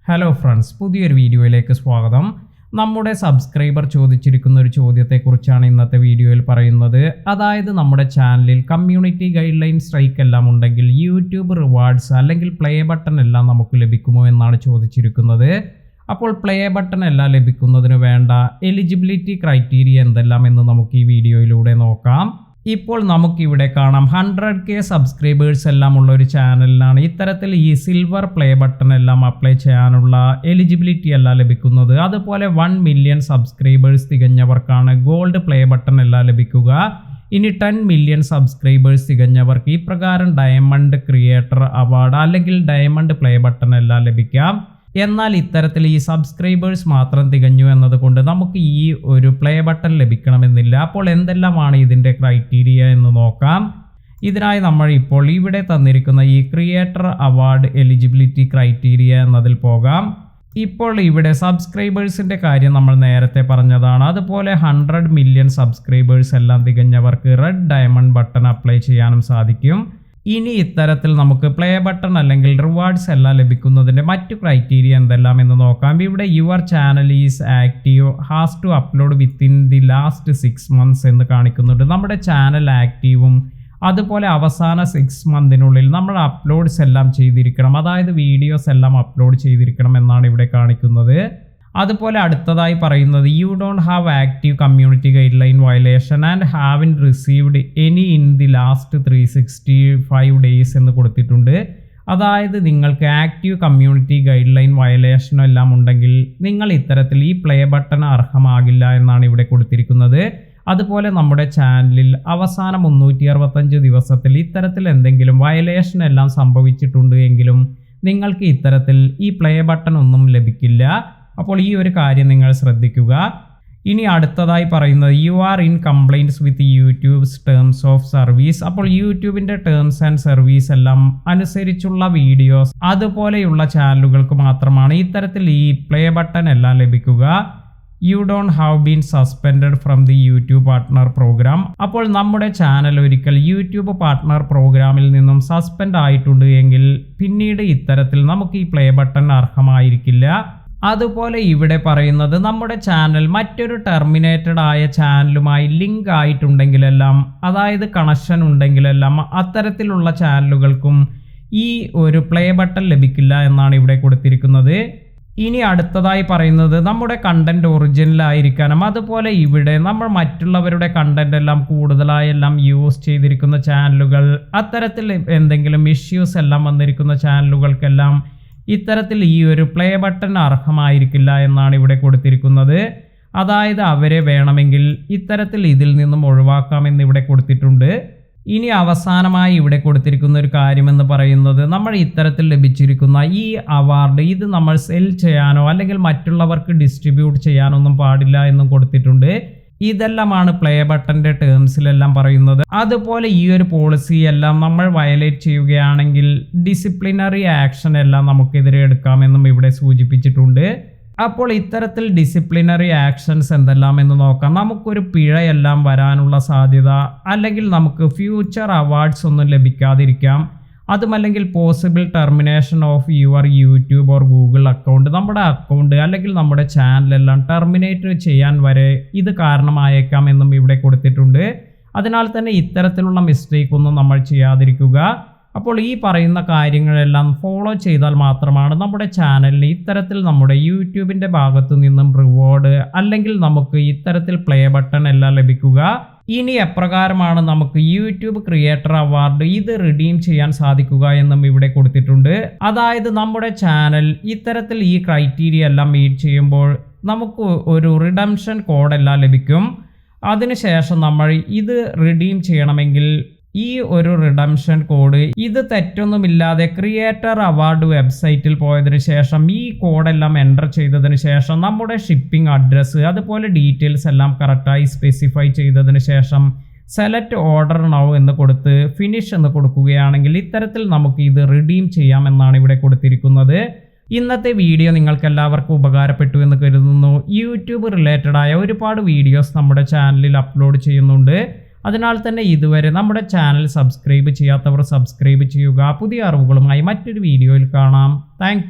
Hello friends, പുതിയൊരു വീഡിയോയിലേക്ക് സ്വാഗതം. നമ്മുടെ സബ്സ്ക്രൈബർ ചോദിച്ചിരിക്കുന്ന ഒരു ചോദ്യത്തെക്കുറിച്ചാണ് ഇന്നത്തെ വീഡിയോയിൽ പറയുന്നത്. അതായത് നമ്മുടെ ചാനലിൽ കമ്മ്യൂണിറ്റി ഗൈഡ് ലൈൻ സ്ട്രൈക്ക് എല്ലാം ഉണ്ടെങ്കിൽ യൂട്യൂബ് റിവാർഡ്സ് അല്ലെങ്കിൽ പ്ലേ ബട്ടൺ എല്ലാം നമുക്ക് ലഭിക്കുമോ എന്നാണ് ചോദിച്ചിരിക്കുന്നത്. അപ്പോൾ പ്ലേ ബട്ടൺ എല്ലാം ലഭിക്കുന്നതിന് വേണ്ട എലിജിബിലിറ്റി ക്രൈറ്റീരിയ എന്തെല്ലാം എന്ന് നമുക്ക് ഈ വീഡിയോയിലൂടെ നോക്കാം. ഇപ്പോൾ നമുക്കിവിടെ കാണാം 100K സബ്സ്ക്രൈബേഴ്സ് എല്ലാം ഉള്ള ഒരു ചാനലിനാണ് ഇത്തരത്തിൽ ഈ സിൽവർ പ്ലേ ബട്ടൺ എല്ലാം അപ്ലൈ ചെയ്യാനുള്ള എലിജിബിലിറ്റി എല്ലാം ലഭിക്കുന്നത്. അതുപോലെ 1 മില്യൺ സബ്സ്ക്രൈബേഴ്സ് തികഞ്ഞവർക്കാണ് ഗോൾഡ് പ്ലേ ബട്ടൺ എല്ലാം ലഭിക്കുക. ഇനി 10 മില്യൺ സബ്സ്ക്രൈബേഴ്സ് തികഞ്ഞവർക്ക് ഈ പ്രകാരം ഡയമണ്ട് ക്രിയേറ്റർ അവാർഡ് അല്ലെങ്കിൽ ഡയമണ്ട് പ്ലേ ബട്ടൺ എല്ലാം ലഭിക്കാം. എന്നാൽ ഇത്തരത്തിൽ ഈ സബ്സ്ക്രൈബേഴ്സ് മാത്രം തികഞ്ഞു എന്നതുകൊണ്ട് നമുക്ക് ഈ ഒരു പ്ലേ ബട്ടൺ ലഭിക്കണമെന്നില്ല. അപ്പോൾ എന്തെല്ലാമാണ് ഇതിൻ്റെ ക്രൈറ്റീരിയ എന്ന് നോക്കാം. ഇതിനായി നമ്മൾ ഇപ്പോൾ ഇവിടെ തന്നിരിക്കുന്ന ഈ ക്രിയേറ്റർ അവാർഡ് എലിജിബിലിറ്റി ക്രൈറ്റീരിയ എന്നതിൽ പോകാം. ഇപ്പോൾ ഇവിടെ സബ്സ്ക്രൈബേഴ്സിൻ്റെ കാര്യം നമ്മൾ നേരത്തെ പറഞ്ഞതാണ്. അതുപോലെ 100 മില്യൺ സബ്സ്ക്രൈബേഴ്സ് എല്ലാം തികഞ്ഞവർക്ക് റെഡ് ഡയമണ്ട് ബട്ടൺ അപ്ലൈ ചെയ്യാനും സാധിക്കും. ഇനി ഇത്തരത്തിൽ നമുക്ക് പ്ലേ ബട്ടൺ അല്ലെങ്കിൽ റിവാർഡ്സ് എല്ലാം ലഭിക്കുന്നതിൻ്റെ മറ്റു ക്രൈറ്റീരിയ എന്തെല്ലാം എന്ന് നോക്കാം. ഇവിടെ your channel is active has to upload within the last 6 months എന്ന് കാണിക്കുന്നുണ്ട്. നമ്മുടെ ചാനൽ ആക്റ്റീവും അതുപോലെ അവസാന 6 months നമ്മൾ അപ്ലോഡ്സ് എല്ലാം ചെയ്തിരിക്കണം, അതായത് വീഡിയോസ് എല്ലാം അപ്ലോഡ് ചെയ്തിരിക്കണം എന്നാണ് ഇവിടെ കാണിക്കുന്നത്. അതുപോലെ അടുത്തതായി പറയുന്നത് U don't have active community guide line violation and ഹാവിൻ received any in the last 365 days എന്ന് കൊടുത്തിട്ടുണ്ട്. അതായത് നിങ്ങൾക്ക് ആക്റ്റീവ് കമ്മ്യൂണിറ്റി ഗൈഡ് ലൈൻ വയലേഷനും എല്ലാം ഉണ്ടെങ്കിൽ നിങ്ങൾ ഇത്തരത്തിൽ ഈ പ്ലേ ബട്ടൺ അർഹമാകില്ല എന്നാണ് ഇവിടെ കൊടുത്തിരിക്കുന്നത്. അതുപോലെ നമ്മുടെ ചാനലിൽ അവസാന 365 ദിവസത്തിൽ ഇത്തരത്തിൽ എന്തെങ്കിലും വയലേഷൻ എല്ലാം സംഭവിച്ചിട്ടുണ്ട് എങ്കിലും നിങ്ങൾക്ക് ഇത്തരത്തിൽ ഈ പ്ലേ ബട്ടൺ ഒന്നും ലഭിക്കില്ല. അപ്പോൾ ഈ ഒരു കാര്യം നിങ്ങൾ ശ്രദ്ധിക്കുക. ഇനി അടുത്തതായി പറയുന്നത് you are in complaints with YouTubes terms of service. അപ്പോൾ യൂട്യൂബിൻ്റെ ടേംസ് ആൻഡ് സർവീസ് എല്ലാം അനുസരിച്ചുള്ള വീഡിയോസ് അതുപോലെയുള്ള ചാനലുകൾക്ക് മാത്രമാണ് ഇത്തരത്തിൽ ഈ പ്ലേ ബട്ടൺ എല്ലാം ലഭിക്കുക. You don't have been suspended from the YouTube partner program. അപ്പോൾ നമ്മുടെ ചാനൽ ഒരിക്കൽ യൂട്യൂബ് പാർട്ട്ണർ പ്രോഗ്രാമിൽ നിന്നും സസ്പെൻഡ് ആയിട്ടുണ്ട് എങ്കിൽ പിന്നീട് ഇത്തരത്തിൽ നമുക്ക് ഈ പ്ലേ ബട്ടൺ അർഹമായിരിക്കില്ല. അതുപോലെ ഇവിടെ പറയുന്നത് നമ്മുടെ ചാനൽ മറ്റൊരു ടെർമിനേറ്റഡ് ആയ ചാനലുമായി ലിങ്ക് ആയിട്ടുണ്ടെങ്കിലെല്ലാം, അതായത് കണക്ഷൻ ഉണ്ടെങ്കിലെല്ലാം അത്തരത്തിലുള്ള ചാനലുകൾക്കും ഈ ഒരു പ്ലേ ബട്ടൺ ലഭിക്കില്ല എന്നാണ് ഇവിടെ കൊടുത്തിരിക്കുന്നത്. ഇനി അടുത്തതായി പറയുന്നത് നമ്മുടെ കണ്ടന്റ് ഒറിജിനൽ ആയിരിക്കണം. അതുപോലെ ഇവിടെ നമ്മൾ മറ്റുള്ളവരുടെ കണ്ടന്റ് എല്ലാം കൂടുതലായി എല്ലാം യൂസ് ചെയ്തിരിക്കുന്ന ചാനലുകൾ, അത്തരത്തിൽ എന്തെങ്കിലും ഇഷ്യൂസ് എല്ലാം വന്നിരിക്കുന്ന ചാനലുകൾക്കെല്ലാം ഇത്തരത്തിൽ ഈ ഒരു പ്ലേ ബട്ടൺ അർഹമായിരിക്കില്ല എന്നാണ് ഇവിടെ കൊടുത്തിരിക്കുന്നത്. അതായത് അവരെ വേണമെങ്കിൽ ഇത്തരത്തിൽ ഇതിൽ നിന്നും ഒഴിവാക്കാമെന്ന് ഇവിടെ കൊടുത്തിട്ടുണ്ട്. ഇനി അവസാനമായി ഇവിടെ കൊടുത്തിരിക്കുന്ന ഒരു കാര്യമെന്ന് പറയുന്നത് നമ്മൾ ഇത്തരത്തിൽ ലഭിച്ചിരിക്കുന്ന ഈ അവാർഡ് ഇത് നമ്മൾ സെൽ ചെയ്യാനോ അല്ലെങ്കിൽ മറ്റുള്ളവർക്ക് ഡിസ്ട്രിബ്യൂട്ട് ചെയ്യാനൊന്നും പാടില്ല എന്നും കൊടുത്തിട്ടുണ്ട്. ഇതെല്ലാമാണ് പ്ലേ ബട്ടൻ്റെ ടേംസിലെല്ലാം പറയുന്നത്. അതുപോലെ ഈ ഒരു പോളിസി എല്ലാം നമ്മൾ വയലേറ്റ് ചെയ്യുകയാണെങ്കിൽ ഡിസിപ്ലിനറി ആക്ഷൻ എല്ലാം നമുക്കെതിരെ എടുക്കാമെന്നും ഇവിടെ സൂചിപ്പിച്ചിട്ടുണ്ട്. അപ്പോൾ ഇത്തരത്തിൽ ഡിസിപ്ലിനറി ആക്ഷൻസ് എന്തെല്ലാം എന്ന് നോക്കാം. നമുക്കൊരു പിഴയെല്ലാം വരാനുള്ള സാധ്യത, അല്ലെങ്കിൽ നമുക്ക് ഫ്യൂച്ചർ അവാർഡ്സ് ഒന്നും ലഭിക്കാതിരിക്കാം. അതുമല്ലെങ്കിൽ possible termination of your YouTube or Google account. നമ്മുടെ അക്കൗണ്ട് അല്ലെങ്കിൽ നമ്മുടെ ചാനലെല്ലാം ടെർമിനേറ്റ് ചെയ്യാൻ വരെ ഇത് കാരണമായേക്കാം എന്നും ഇവിടെ കൊടുത്തിട്ടുണ്ട്. അതിനാൽ തന്നെ ഇത്തരത്തിലുള്ള മിസ്റ്റേക്ക് ഒന്നും നമ്മൾ ചെയ്യാതിരിക്കുക. അപ്പോൾ ഈ പറയുന്ന കാര്യങ്ങളെല്ലാം ഫോളോ ചെയ്താൽ മാത്രമാണ് നമ്മുടെ ചാനലിന് ഇത്തരത്തിൽ നമ്മുടെ യൂട്യൂബിൻ്റെ ഭാഗത്തു നിന്നും റിവാർഡ് അല്ലെങ്കിൽ നമുക്ക് ഇത്തരത്തിൽ പ്ലേ ബട്ടൺ എല്ലാം ലഭിക്കുക. ഇനി എപ്രകാരമാണ് നമുക്ക് യൂട്യൂബ് ക്രിയേറ്റർ അവാർഡ് ഇത് റിഡീം ചെയ്യാൻ സാധിക്കുക എന്നും ഇവിടെ കൊടുത്തിട്ടുണ്ട്. അതായത് നമ്മുടെ ചാനൽ ഇത്തരത്തിൽ ഈ ക്രൈറ്റീരിയ എല്ലാം മീറ്റ് ചെയ്യുമ്പോൾ നമുക്ക് ഒരു റിഡംഷൻ കോഡെല്ലാം ലഭിക്കും. അതിനുശേഷം നമ്മൾ ഇത് റിഡീം ചെയ്യണമെങ്കിൽ ഈ ഒരു റിഡംഷൻ കോഡ് ഇത് തെറ്റൊന്നുമില്ലാതെ ക്രിയേറ്റർ അവാർഡ് വെബ്സൈറ്റിൽ പോയതിനു ശേഷം ഈ കോഡെല്ലാം എൻ്റർ ചെയ്തതിന് ശേഷം നമ്മുടെ ഷിപ്പിംഗ് അഡ്രസ്സ് അതുപോലെ ഡീറ്റെയിൽസ് എല്ലാം കറക്റ്റായി സ്പെസിഫൈ ചെയ്തതിന് ശേഷം സെലക്ട് ഓർഡർ നൗ എന്ന് കൊടുത്ത് ഫിനിഷ് എന്ന് കൊടുക്കുകയാണെങ്കിൽ ഇത്തരത്തിൽ നമുക്ക് ഇത് റിഡീം ചെയ്യാമെന്നാണ് ഇവിടെ കൊടുത്തിരിക്കുന്നത്. ഇന്നത്തെ വീഡിയോ നിങ്ങൾക്ക് എല്ലാവർക്കും ഉപകാരപ്പെട്ടു എന്ന് കരുതുന്നു. യൂട്യൂബ് റിലേറ്റഡ് ആയ ഒരുപാട് വീഡിയോസ് നമ്മുടെ ചാനലിൽ അപ്ലോഡ് ചെയ്യുന്നുണ്ട്. അതിനാൽ തന്നെ ഇതുവരെ നമ്മുടെ ചാനൽ സബ്സ്ക്രൈബ് ചെയ്യാത്തവർ സബ്സ്ക്രൈബ് ചെയ്യുക. പുതിയ അറിവുകളുമായി മറ്റൊരു വീഡിയോയിൽ കാണാം. താങ്ക്